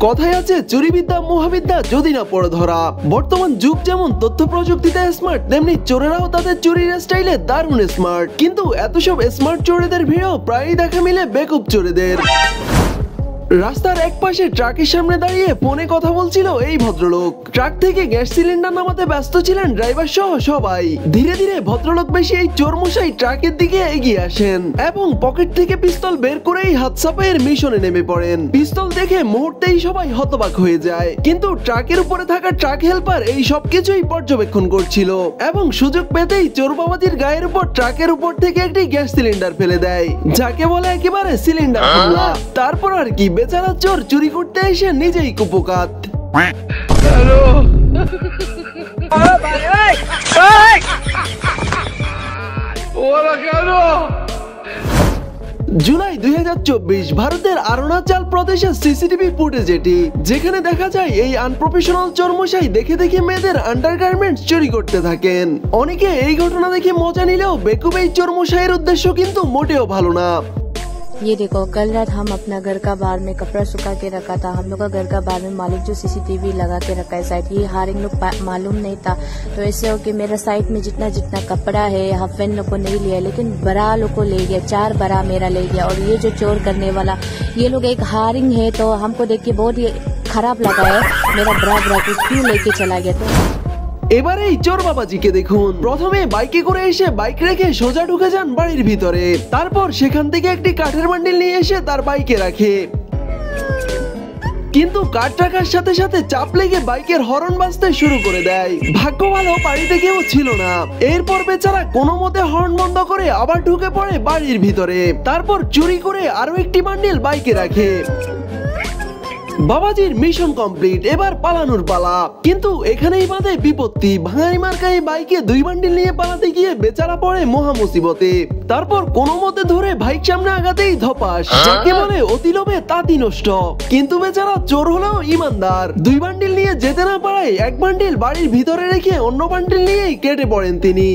কথায় আছে চুরিবিদ্যা মহাবিদ্যা যদি না পড়ে ধরা। বর্তমান যুগ যেমন তথ্য প্রযুক্তিতে স্মার্ট, তেমনি চোরেরাও তাদের চুরির স্টাইলে দারুণ স্মার্ট। কিন্তু এত সব স্মার্ট চোরেদের ভিড়েও প্রায়ই দেখা মিলে বেকুব চোরেদের। রাস্তার এক পাশে ট্রাকের সামনে দাঁড়িয়ে ফোনে কথা বলছিল এই ভদ্রলোক। ট্রাক থেকে গ্যাস সিলিন্ডার নামাতে ব্যস্ত ছিলেন ড্রাইভার সহ সবাই। ধীরে ধীরে ভদ্রলোক বেশি এই চোরমশাই ট্রাকের দিকে এগিয়ে আসেন এবং পকেট থেকে পিস্তল বের করেই হাত সাফাইয়ের মিশনে নেমে পড়েন। পিস্তল দেখে মুহূর্তেই সবাই হতবাক হয়ে যায়, কিন্তু ট্রাকের উপরে থাকা ট্রাক হেল্পার এই সবকিছুই পর্যবেক্ষণ করছিল এবং সুযোগ পেতেই চোর বাবাজির গায়ের উপর ট্রাকের উপর থেকে একটি গ্যাস সিলিন্ডার ফেলে দেয়, যাকে বলে একেবারে সিলিন্ডার হামলা। তারপর আর কি, বেচারা চোর চুরি করতে এসে নিজেই কুপোকাত। জুলাই 2024 ভারতের অরুণাচল প্রদেশের সিসিটিভি ফুটেজ এটি, যেখানে দেখা যায় এই আনপ্রফেশনাল চোরমশাই দেখে দেখে মেয়েদের আন্ডারগার্মেন্টস চুরি করতে থাকেন। অনেকে এই ঘটনা দেখে মজা নিলেও বেকুব এই চোরমশাইয়ের উদ্দেশ্য কিন্তু মোটেও ভালো না। ये देखो, कल रात हम अपना घर का बाहर में कपड़ा सुखा के रखा था। हम लोग का घर का बाहर में मालिक जो सीसीटीवी लगा के रखा है साइड, ये हार इन लोग मालूम नहीं था। तो ऐसे हो कि मेरा साइड में जितना जितना कपड़ा है हफेन लोग को नहीं लिया, लेकिन बरा लोग को ले गया, 4 बरा मेरा ले गया। और ये जो चोर करने वाला ये लोग एक हारिंग है, तो हमको देख के बहुत ही खराब लगा है। मेरा बरा को क्यों लेके चला गया। तो এবারে এই চোর বাবাজিকে দেখুন, প্রথমে বাইকে করে এসে বাইক রেখে সোজা ঢুকে যান বাড়ির ভিতরে। তারপর সেখান থেকে একটি কাঠের বান্ডিল নিয়ে এসে তার বাইকে রাখে, কিন্তু কাঠ রাখার সাথে সাথে চাপ লেগে বাইকের হর্ন বাজতে শুরু করে দেয়। ভাগ্য ভালো বাড়িতে কেউ ছিল না। এরপর বেচারা কোনো মতে হর্ন বন্ধ করে আবার ঢুকে পড়ে বাড়ির ভিতরে। তারপর চুরি করে আরো একটি বান্ডিল বাইকে রাখে। বাবাজির মিশন কমপ্লিট, এবার পালানোর পালা। কিন্তু এখানেই বাঁধে বিপত্তি। ভাঙারি মার্কাই বাইকে 2 বান্ডিল নিয়ে পালাতে গিয়ে বেচারা পড়ে মহা মুসিবতে। তারপর কোনো মতে ধরে বাইক সামনে আগাতেই ধপাস, যাকে বলে অতি লোভে তাঁতি নষ্ট। কিন্তু বেচারা চোর হলেও ইমানদার। 2 বান্ডিল নিয়ে যেতে না পারায় 1 বান্ডিল বাড়ির ভিতরে রেখে অন্য বান্ডিল নিয়েই কেটে পড়েন তিনি।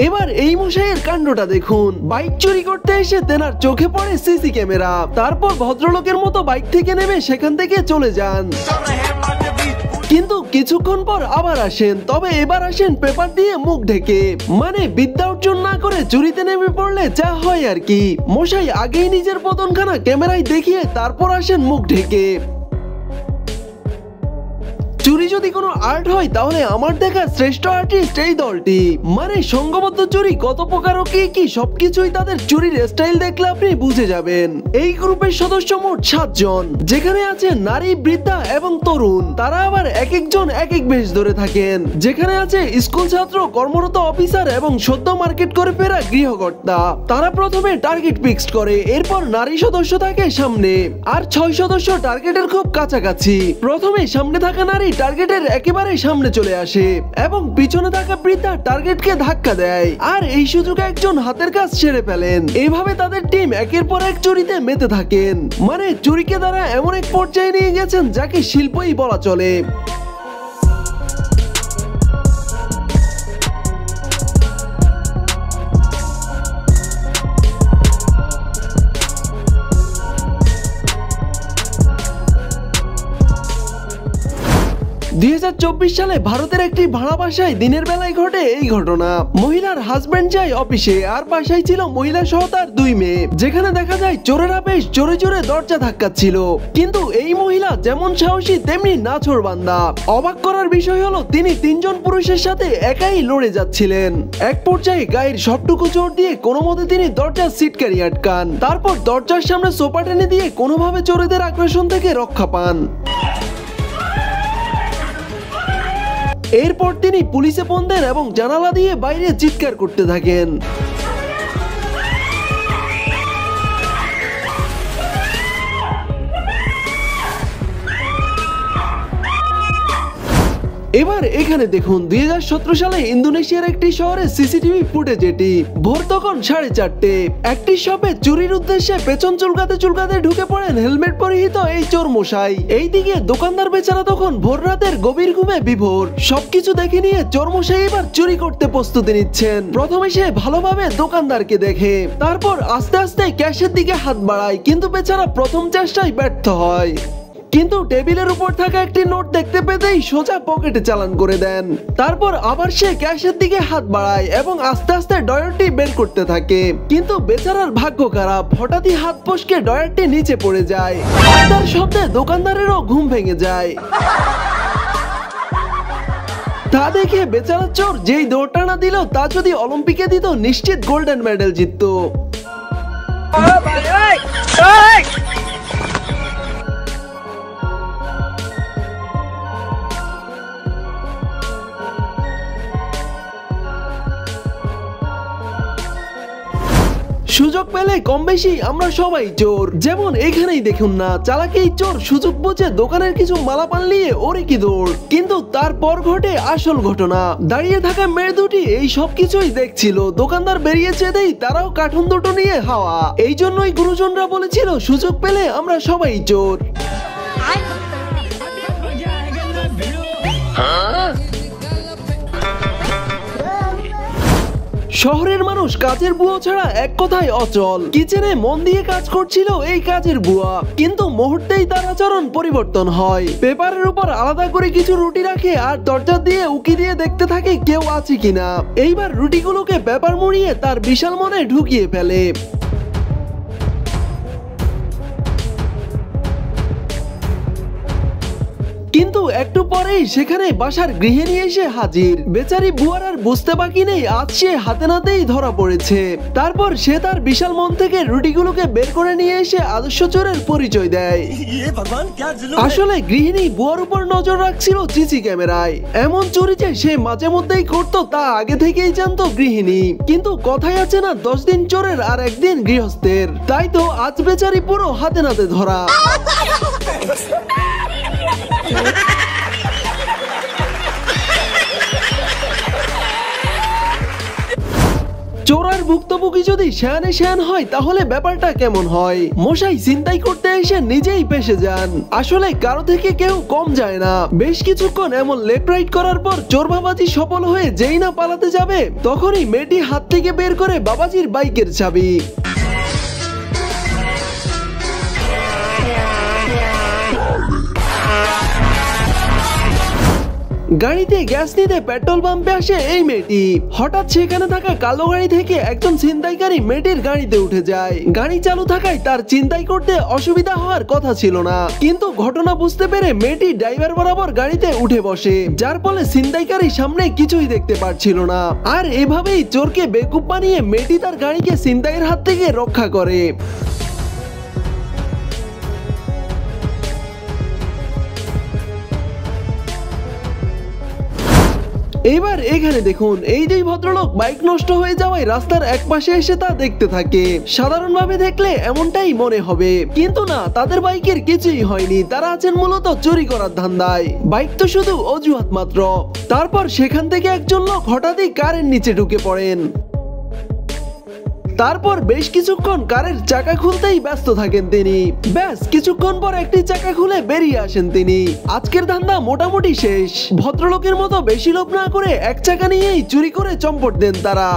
এবার এই মশাইয়ের কাণ্ডটা দেখুন। বাইক চুরি করতে এসে তেনার চোখে পড়ে সিসি ক্যামেরা। তারপর ভদ্রলোকের মতো বাইক থেকে নেমে সেখান থেকে চলে যান, কিন্তু কিছুক্ষণ পর আবার আসেন। তবে এবার আসেন পেপার দিয়ে মুখ ঢেকে, মানে বিদ্যা অর্জন না করে চুরিতে নেমে পড়লে যা হয় আর কি। মশাই আগেই নিজের পতনখানা ক্যামেরায় দেখিয়ে তারপর আসেন মুখ ঢেকে। চুরি যদি কোনো আর্ট হয় তাহলে আমার দেখা শ্রেষ্ঠ আর্টিস্ট এই দলটি। মানে সংঘবদ্ধ চুরি কত প্রকার ও কি সবকিছুই তাদের চুরির স্টাইল দেখলে আপনি বুঝে যাবেন। এই গ্রুপের সদস্য মোট 7 জন, যেখানে আছে নারী, বৃদ্ধা এবং তরুণ। তারা আবার এক একজন এক এক বেশ ধরে থাকেন, যেখানে আছে স্কুল ছাত্র, কর্মরত অফিসার এবং সদ্য মার্কেট করে ফেরা গৃহকর্তা। তারা প্রথমে টার্গেট ফিক্সড করে, এরপর নারী সদস্য থাকে সামনে আর 6 সদস্য টার্গেটের খুব কাছাকাছি। প্রথমে সামনে থাকা নারী টার্গেটের একেবারে সামনে চলে আসে এবং পিছনে থাকা বৃদ্ধা টার্গেটকে ধাক্কা দেয়, আর এই সুযোগে একজন হাতের কাজ সেরে ফেলেন। এইভাবে তাদের টিম একের পর এক চুরিতে মেতে থাকেন। মানে চুরিকে তারা এমন এক পর্যায়ে নিয়ে গেছেন যাকে শিল্পই বলা চলে। 2024 সালে ভারতের একটি ভাড়া বাসায় দিনের বেলায় ঘটে এই ঘটনা। মহিলার হাজবেন্ড যায় অফিসে, আর বাসায় ছিল মহিলা সহ তার 2 মেয়ে। যেখানে দেখা যায় চোরেরা বেশ জোরে জোরে দরজা ধাক্কাচ্ছিল, কিন্তু এই মহিলা যেমন সাহসী তেমনি নাছোড়বান্দা। অবাক করার বিষয় হলো তিনি 3 জন পুরুষের সাথে একাই লড়ে যাচ্ছিলেন। এক পর্যায়ে গায়ের সবটুকু জোর দিয়ে কোনো মতে তিনি দরজার সিটকারি আটকান। তারপর দরজার সামনে সোফা টেনে দিয়ে কোনোভাবে চোরেদের আগ্রাসন থেকে রক্ষা পান। এরপর তিনি পুলিশে ফোন দেন এবং জানালা দিয়ে বাইরে চিৎকার করতে থাকেন। এবার এখানে দেখুন 2017 সালে ইন্দোনেশিয়ার একটি শহরে সিসিটিভি ফুটেজ এটি। ভোর তখন 4:30। একটি শপে চুরির উদ্দেশ্যে পেছন চুলকাতে চুলকাতে ঢুকে পড়েন হেলমেট পরিহিত এই চোর মশাই। এইদিকে দোকানদার বেচারা তখন ভোর রাতের গভীর ঘুমে বিভোর। সবকিছু দেখে নিয়ে চোর মশাই এবার চুরি করতে প্রস্তুতি নিচ্ছেন। প্রথমে সে ভালোভাবে দোকানদারকে দেখে, তারপর আস্তে আস্তে ক্যাশের দিকে হাত বাড়ায়, কিন্তু বেচারা প্রথম চেষ্টায় ব্যর্থ হয়। কিন্তু টেবিলের উপর থাকা একটি নোট দেখতে পেতেই সোজা পকেটে চালান করে দেন। তারপর আবার সে ক্যাশের দিকে হাত বাড়ায় এবং আস্তে আস্তে ডয়ারটি বের করতে থাকে। কিন্তু বেচারার ভাগ্য খারাপ, হঠাৎই হাত ফসকে ডয়ারটি নিচে পড়ে যায়। তার শব্দে দোকানদারেরও ঘুম ভেঙে যায়। তা দেখে বেচারা চোর যেই দৌড়টানা দিল, তা যদি অলিম্পিকে দিত নিশ্চিত গোল্ডেন মেডেল জিতত। সুযোগ পেলে কম বেশি আমরা সবাই চোর। যেমন এখানেই দেখুন না, চালাকি চোর সুযোগ বুঝে দোকানের কিছু মালামাল নিয়ে ওরে কি দৌড়। কিন্তু তারপর ঘটে আসল ঘটনা। দাঁড়িয়ে থাকা মেয়ে দুটি এই সব কিছুই দেখছিল। দোকানদার বেরিয়ে যেতেই তারাও কার্টুন দুটো নিয়ে হাওয়া। এই জন্যই গুরুজনরা বলেছিল সুযোগ পেলে আমরা সবাই চোর। শহরের মানুষ কাজের বুয়া ছাড়া এক কথায় অচল। কিচেনে মন দিয়ে কাজ করছিল এই কাজের বুয়া, কিন্তু মুহূর্তেই তার আচরণ পরিবর্তন হয়। পেপারের উপর আলাদা করে কিছু রুটি রাখে আর দরজা দিয়ে উকি দিয়ে দেখতে থাকে কেউ আছে কিনা। এইবার রুটিগুলোকে পেপার মুড়িয়ে তার বিশাল মনে ঢুকিয়ে ফেলে। কিন্তু একটু পরেই সেখানে বাসার গৃহিণী এসে হাজির। বেচারি বুয়ার আর বুঝতে বাকি নেই আজ সে হাতে নাতেই ধরা পড়েছে। তারপর সে তার বিশাল মন থেকে রুটিগুলোকে বের করে নিয়ে এসে আদর্শ চোরের পরিচয় দেয়। আসলে গৃহিণী বুয়ার উপর নজর রাখছিল সিসি ক্যামেরায়। এমন চুরি যে সে মাঝে মধ্যেই করতো তা আগে থেকেই জানতো গৃহিণী। কিন্তু কথাই আছে না, 10 দিন চোরের আর 1 দিন গৃহস্থের। তাই তো আজ বেচারি পুরো হাতে নাতে ধরা। চোরার ভুক্তভোগী যদি শেয়ানে শেয়ান হয় তাহলে ব্যাপারটা কেমন হয়। মশাই ছিনতাই করতে এসে নিজেই পেশে যান। আসলে কারো থেকে কেউ কম যায় না। বেশ কিছুক্ষণ এমন লেফট রাইট করার পর চোর বাবাজি সফল হয়ে যেই না পালাতে যাবে, তখনই মেয়েটি হাত থেকে বের করে বাবাজির বাইকের চাবি। গাড়িতে গ্যাস নিতে পেট্রোল পাম্পে আসে এই মেয়েটি। হঠাৎ সেখানে থাকা কালো গাড়ি থেকে একজন ছিনতাইকারী মেয়েটির গাড়িতে উঠে যায়। গাড়ি চালু থাকায় তার ছিনতাই করতে অসুবিধা হওয়ার কথা ছিল না, কিন্তু ঘটনা বুঝতে পেরে মেয়েটি ড্রাইভার বরাবর গাড়িতে উঠে বসে, যার ফলে ছিনতাইকারী সামনে কিছুই দেখতে পারছিল না। আর এভাবেই চোরকে বেকুব বানিয়ে মেয়েটি তার গাড়িকে ছিনতাইয়ের হাত থেকে রক্ষা করে। এবার এখানে দেখুন, এই দুই ভদ্রলোক বাইক নষ্ট হয়ে যাওয়ায় রাস্তার এক পাশে এসে তা দেখতে থাকে। সাধারণভাবে দেখলে এমনটাই মনে হবে, কিন্তু না, তাদের বাইকের কিছুই হয়নি। তারা আছেন মূলত চুরি করার ধান্দায়। বাইক তো শুধু অজুহাত মাত্র। তারপর সেখান থেকে একজন লোক হঠাৎই কারের নিচে ঢুকে পড়েন। তারপর বেশ কিছুক্ষণ কারের চাকা খুলতেই ব্যস্ত থাকেন তিনি। ব্যাস কিছুক্ষণ পর একটি চাকা খুলে বেরিয়ে আসেন তিনি। আজকের ধান্দা মোটামুটি শেষ। ভদ্রলোকের মতো বেশি লোভ না করে এক চাকা নিয়েই চুরি করে চম্পট দেন তারা।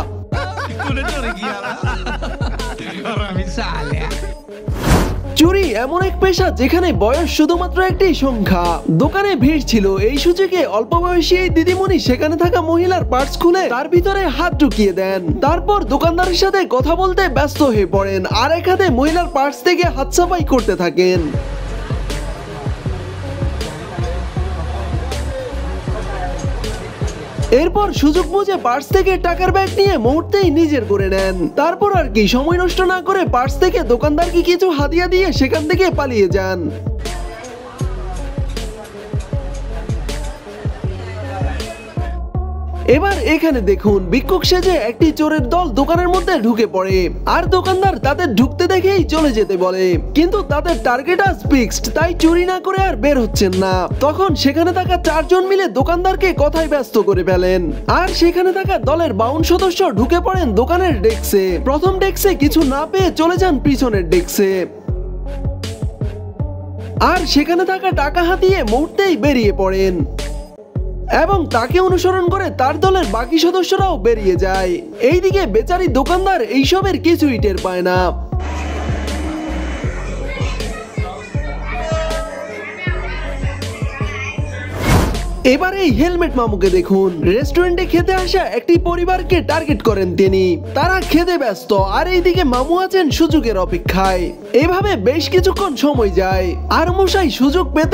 চুরি এমন এক পেশা যেখানে বয়স শুধুমাত্র একটি সংখ্যা। দোকানে ভিড় ছিল, এই সুযোগে অল্প বয়সী এই দিদিমণি সেখানে থাকা মহিলার পার্স খুলে তার ভিতরে হাত ঢুকিয়ে দেন। তারপর দোকানদারের সাথে কথা বলতে ব্যস্ত হয়ে পড়েন আর এক হাতে মহিলার পার্স থেকে হাত সাফাই করতে থাকেন। এরপর সুযোগ বুঝে পার্স থেকে টাকার ব্যাগ নিয়ে মুহূর্তেই নিজের করে নেন। তারপর আর কি, সময় নষ্ট না করে পার্স থেকে দোকানদারকে কিছু হাদিয়া দিয়ে সেখান থেকে পালিয়ে যান। এবার এখানে দেখুন ভিক্ষুক সেজে একটি চোরের দল দোকানের মধ্যে ঢুকে পড়ে আর দোকানদার তাদের ঢুকতে দেখেই চলে যেতে বলে, কিন্তু তাদের টার্গেট আজ ফিক্সড, তাই চুরি না করে আর বের হচ্ছেন না। তখন সেখানে থাকা 4 জন মিলে দোকানদারকে কথায় ব্যস্ত করে ফেলেন আর সেখানে থাকা দলের 52 সদস্য ঢুকে পড়েন দোকানের ডেস্কে। প্রথম ডেস্কে কিছু না পেয়ে চলে যান পিছনের ডেস্কে আর সেখানে থাকা টাকা হাতিয়ে মুহূর্তেই বেরিয়ে পড়েন এবং তাকে অনুসরণ করে তার দলের বাকি সদস্যরাও বেরিয়ে যায়। এইদিকে বেচারি দোকানদার এইসবের কিছুই টের পায় না। এবার এই হেলমেট মামুকে দেখুন, রেস্টুরেন্টে খেতে আসা একটি পরিবারকে টার্গেট করেন তিনি। তারা খেতে ব্যস্ত আর এইদিকে মামু আছেন সুযোগের অপেক্ষায়। এভাবে বেশ কিছুক্ষণ সময় যায় আর মশাই সুযোগ পেতে